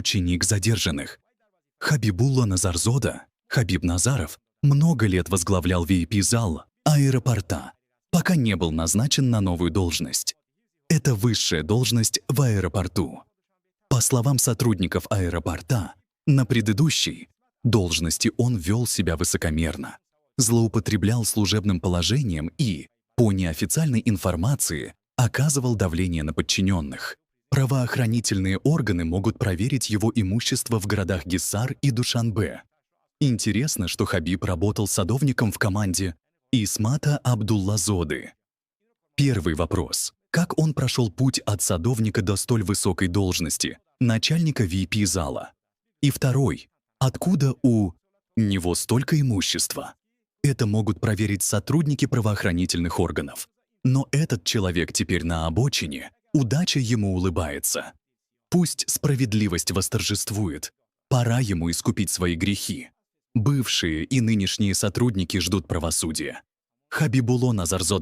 ученик задержанных. Хабибулла Назарзода, Хабиб Назаров, много лет возглавлял VIP-зал аэропорта, пока не был назначен на новую должность. Это высшая должность в аэропорту. По словам сотрудников аэропорта, на предыдущей должности он вел себя высокомерно, злоупотреблял служебным положением и, по неофициальной информации, оказывал давление на подчиненных. Правоохранительные органы могут проверить его имущество в городах Гиссар и Душанбе. Интересно, что Хабиб работал садовником в команде Исмата Абдуллазоды. Первый вопрос. Как он прошел путь от садовника до столь высокой должности, начальника VIP-зала? И второй. Откуда у него столько имущества? Это могут проверить сотрудники правоохранительных органов. Но этот человек теперь на обочине, удача ему улыбается. Пусть справедливость восторжествует. Пора ему искупить свои грехи. Бывшие и нынешние сотрудники ждут правосудия. Хабибулла Назарзода.